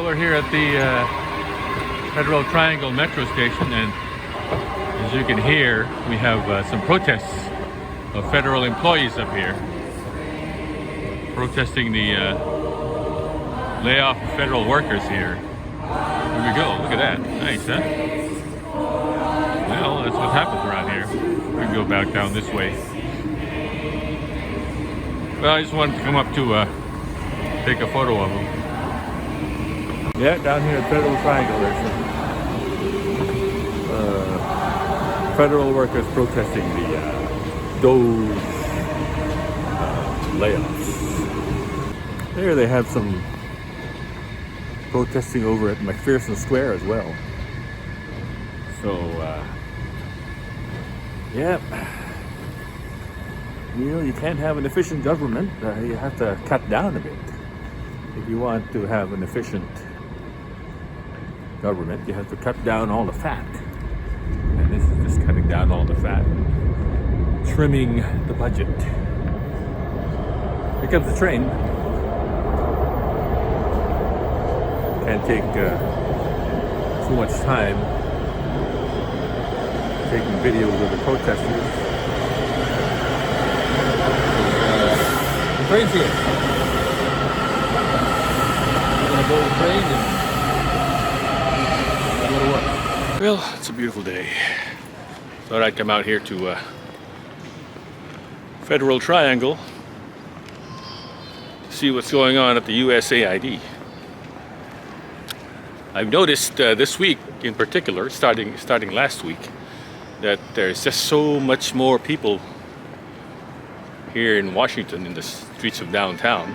Well, we're here at the Federal Triangle Metro Station, and as you can hear, we have some protests of federal employees up here protesting the layoff of federal workers here. Here we go. Look at that. Nice, huh? Well, that's what happens around here. We can go back down this way. Well, I just wanted to come up to take a photo of them. Yeah, down here at Federal Triangle, there's some federal workers protesting the DOGE layoffs. There they have some protesting over at McPherson Square as well. So, yeah, you know, you can't have an efficient government. You have to cut down a bit. If you want to have an efficient government, you have to cut down all the fat. And this is just cutting down all the fat, trimming the budget. Here comes the train. Can't take too much time taking videos of the protesters. The train's here. We're gonna go to the train and go to work. Well, it's a beautiful day. Thought I'd come out here to Federal Triangle to see what's going on at the USAID. I've noticed this week in particular, starting last week, that there's just so much more people here in Washington in the streets of downtown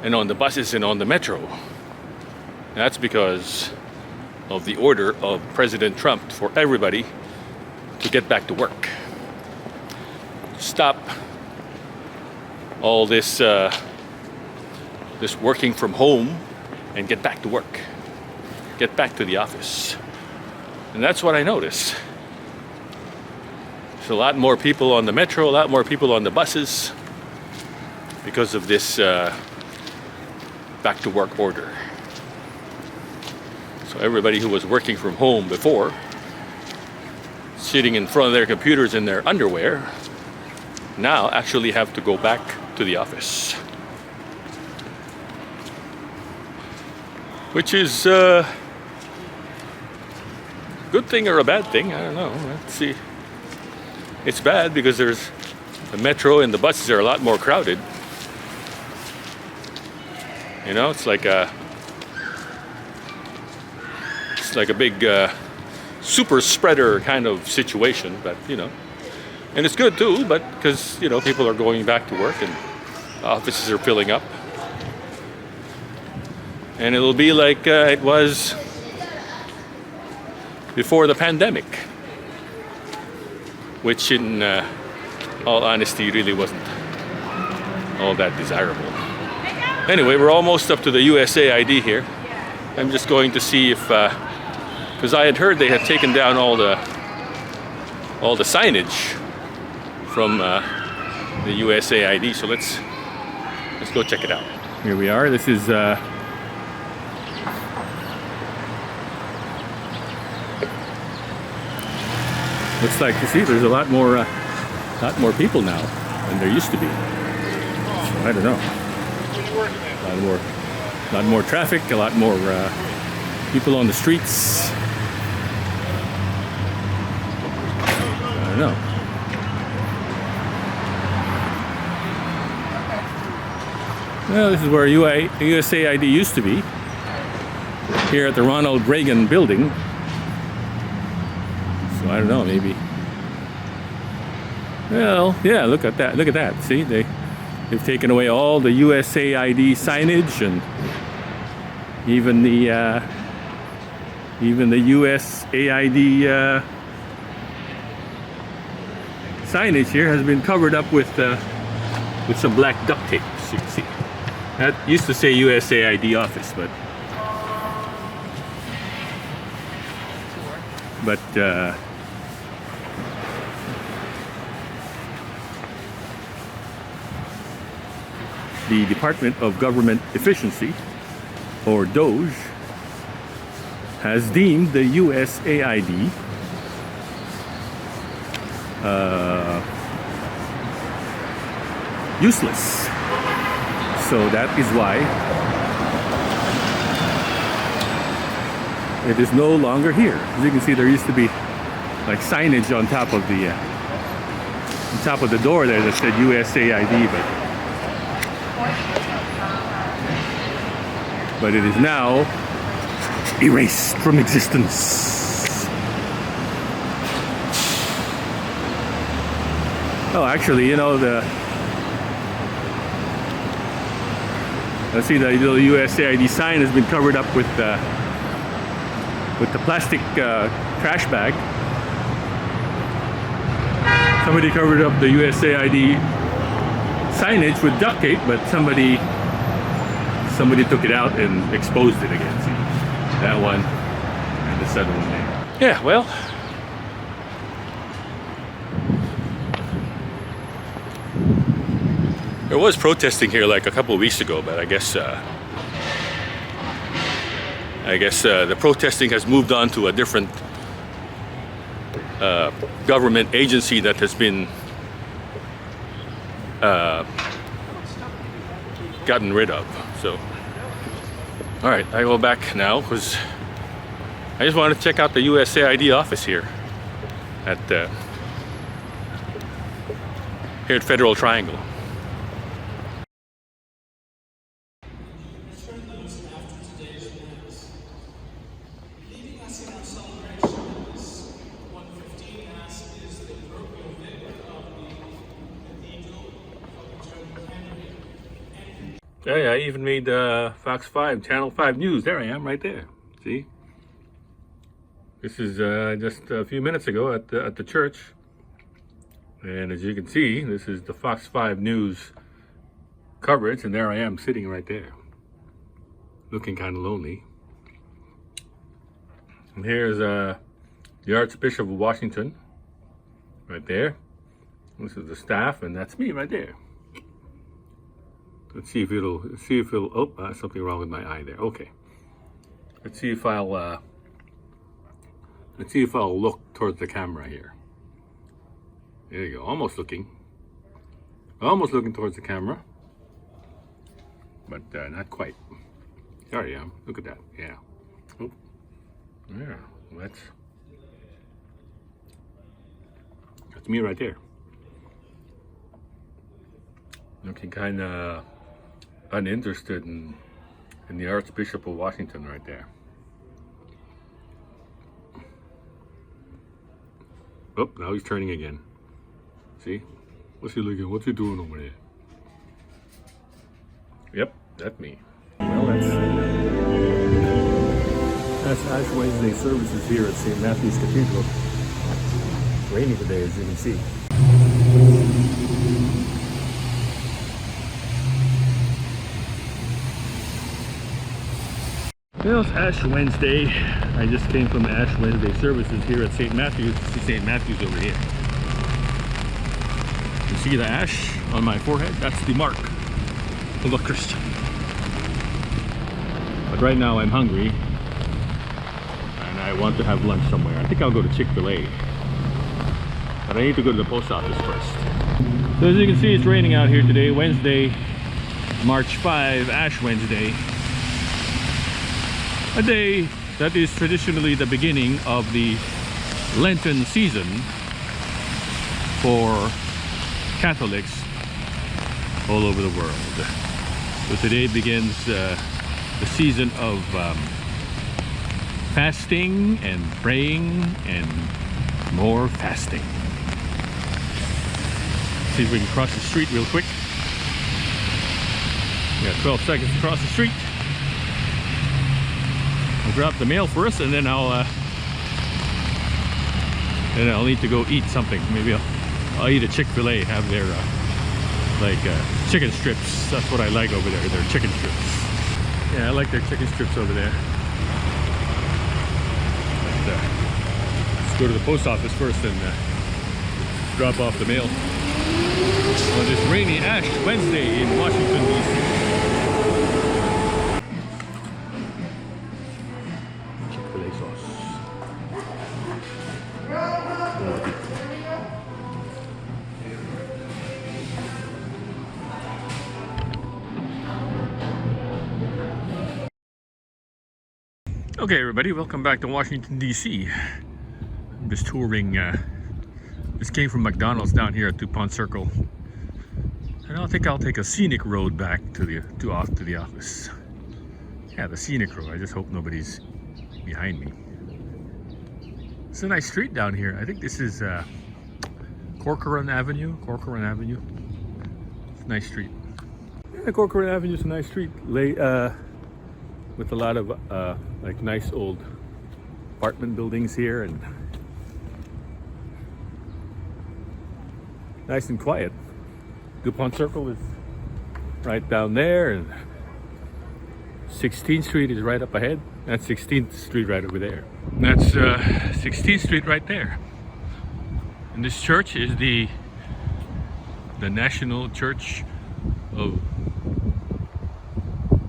and on the buses and on the metro. That's because of the order of President Trump for everybody to get back to work. Stop all this this working from home and get back to work. Get back to the office. And that's what I notice. There's a lot more people on the metro, a lot more people on the buses because of this back to work order. So everybody who was working from home before, sitting in front of their computers in their underwear, now actually have to go back to the office. Which is a good thing or a bad thing, I don't know. Let's see. It's bad because there's the metro and the buses are a lot more crowded. You know, it's like a big super spreader kind of situation, but you know, and it's good too, but because you know people are going back to work and offices are filling up, and it'll be like it was before the pandemic, which in all honesty really wasn't all that desirable. Anyway, we're almost up to the USAID here. I'm just going to see if because I had heard they had taken down all the signage from the USAID, so let's go check it out. Here we are. This is looks like, you see, there's a lot more people now than there used to be. So I don't know. A lot more traffic, a lot more people on the streets. I don't know. Well, this is where USAID used to be, here at the Ronald Reagan building. So I don't know, maybe. Well, yeah, look at that. Look at that. See, they've taken away all the USAID signage, and even the USAID signage here has been covered up with some black duct tape. So you can see that used to say USAID office, but the Department of Government Efficiency, or DOGE, has deemed the USAID useless. So that is why it is no longer here. As you can see, there used to be like signage on top of the door there that said USAID, but it is now erased from existence. Oh, actually, you know, let's see, the USAID sign has been covered up with the plastic trash bag. Somebody covered up the USAID signage with duct tape, but somebody took it out and exposed it again. See, that one and this other one there. Yeah, well, there was protesting here like a couple of weeks ago, but I guess the protesting has moved on to a different government agency that has been gotten rid of. So, all right, I go back now because I just wanted to check out the USAID office here at Federal Triangle. Yeah, I even made Fox 5, Channel 5 News. There I am, right there. See? This is just a few minutes ago at the church. And as you can see, this is the Fox 5 News coverage. And there I am, sitting right there. Looking kind of lonely. And here's the Archbishop of Washington. Right there. This is the staff, and that's me right there. Let's see if it'll, oh, something wrong with my eye there. Okay. Let's see if I'll look towards the camera here. There you go, almost looking towards the camera, but not quite. There I am, look at that, yeah. Oh. Yeah, that's me right there. Looking kind of uninterested in the Archbishop of Washington right there. Oh, now he's turning again. See? What's he looking? What's he doing over there? Yep, that's me. Well, that's Ash Wednesday services here at St. Matthew's Cathedral. It's raining today, as you can see. Well, it's Ash Wednesday. I just came from the Ash Wednesday services here at St. Matthew's. See St. Matthew's over here. You see the ash on my forehead? That's the mark of a Christian. But right now I'm hungry and I want to have lunch somewhere. I think I'll go to Chick-fil-A. But I need to go to the post office first. So as you can see, it's raining out here today, Wednesday, March 5, Ash Wednesday. A day that is traditionally the beginning of the Lenten season for Catholics all over the world. So today begins the season of fasting and praying and more fasting. See if we can cross the street real quick. We got 12 seconds to cross the street. I'll drop the mail first, and then I'll need to go eat something. Maybe I'll eat a Chick-fil-A, have their chicken strips. That's what I like over there, their chicken strips. Yeah, I like their chicken strips over there. But, let's go to the post office first and drop off the mail on this rainy Ash Wednesday in Washington, D.C. Chick-fil-A Okay, everybody, welcome back to Washington, D.C. I'm just touring. Just came from McDonald's down here at DuPont Circle, and I think I'll take a scenic road back to the office. Yeah, the scenic road. I just hope nobody's behind me. It's a nice street down here. I think this is Corcoran Avenue. Corcoran Avenue. It's a nice street. Yeah, Corcoran Avenue is a nice street. With a lot of like nice old apartment buildings here, and nice and quiet. DuPont Circle is right down there, and 16th Street is right up ahead. That's 16th Street right over there. And that's 16th Street right there. And this church is the National Church of...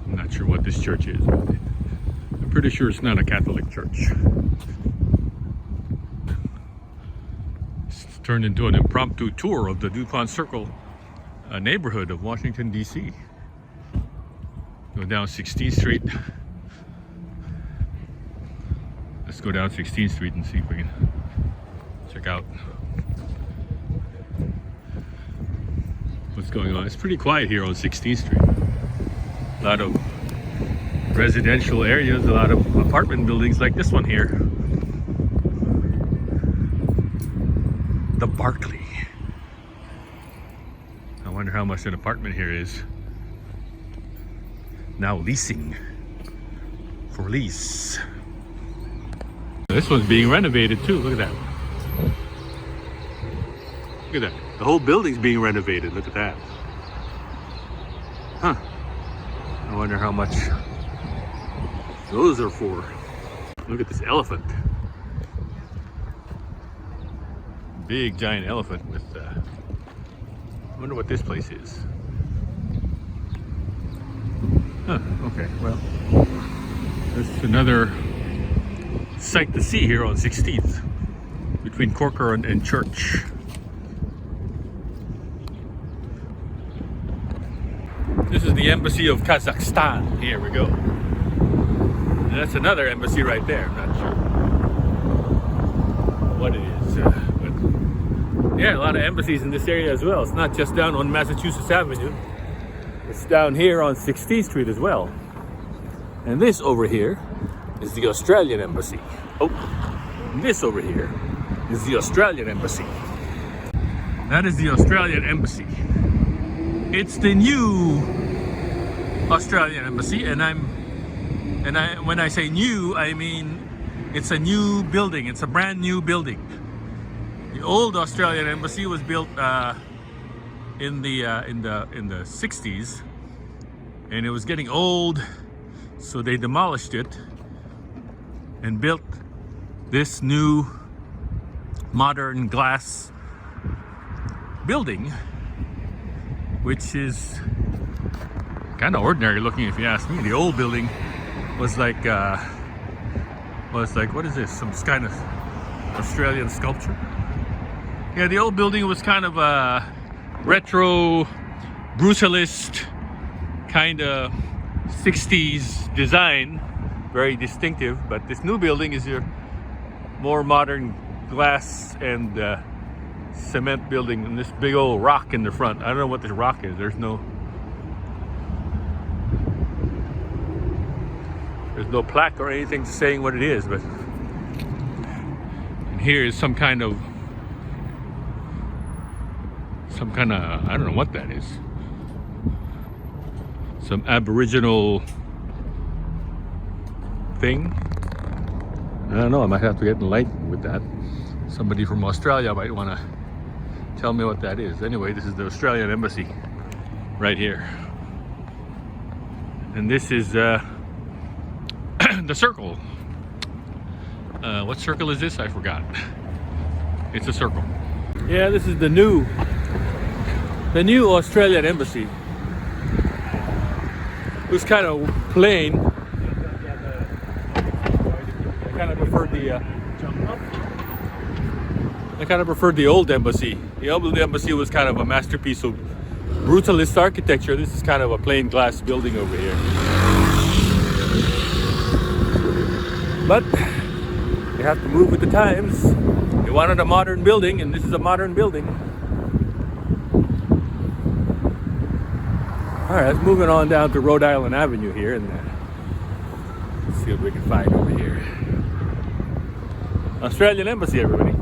I'm not sure what this church is, but I'm pretty sure it's not a Catholic church. It's turned into an impromptu tour of the DuPont Circle neighborhood of Washington, D.C. Go down 16th Street. Let's go down 16th Street and see if we can check out what's going on. It's pretty quiet here on 16th Street. A lot of residential areas, a lot of apartment buildings like this one here. The Barclay. I wonder how much an apartment here is. Now leasing. For lease. This one's being renovated too. Look at that. Look at that. The whole building's being renovated. Look at that. Huh. I wonder how much those are for. Look at this elephant. Big giant elephant with I wonder what this place is. Huh, okay, well, there's another sight to see here on 16th between Corcoran and Church. This is the embassy of Kazakhstan. Here we go. And that's another embassy right there. I'm not sure what it is. But yeah, a lot of embassies in this area as well. It's not just down on Massachusetts Avenue. It's down here on 16th Street as well. And this over here is the Australian embassy. Oh, and this over here is the Australian embassy. That is the Australian embassy. It's the new Australian embassy, and when I say new, I mean it's a new building. It's a brand new building. The old Australian embassy was built in the 60s, and it was getting old, so they demolished it and built this new modern glass building, which is kind of ordinary looking if you ask me. The old building was like what is this? Some kind of Australian sculpture? Yeah, the old building was kind of a retro, brutalist kind of 60s design, very distinctive. But this new building is your more modern glass and cement building, and this big old rock in the front. I don't know what this rock is. There's no plaque or anything saying what it is, but and here is some kind of I don't know what that is. Some Aboriginal thing. I don't know. I might have to get enlightened with that. Somebody from Australia might want to tell me what that is. Anyway, this is the Australian embassy right here. And this is the circle. What circle is this? I forgot. It's a circle. Yeah, this is the new Australian embassy. It was kind of plain. I kind of preferred the old embassy. The old embassy was kind of a masterpiece of brutalist architecture. This is kind of a plain glass building over here. But you have to move with the times. They wanted a modern building, and this is a modern building. Alright, let's moving on down to Rhode Island Avenue here, and let's see what we can find over here. Australian Embassy, everybody.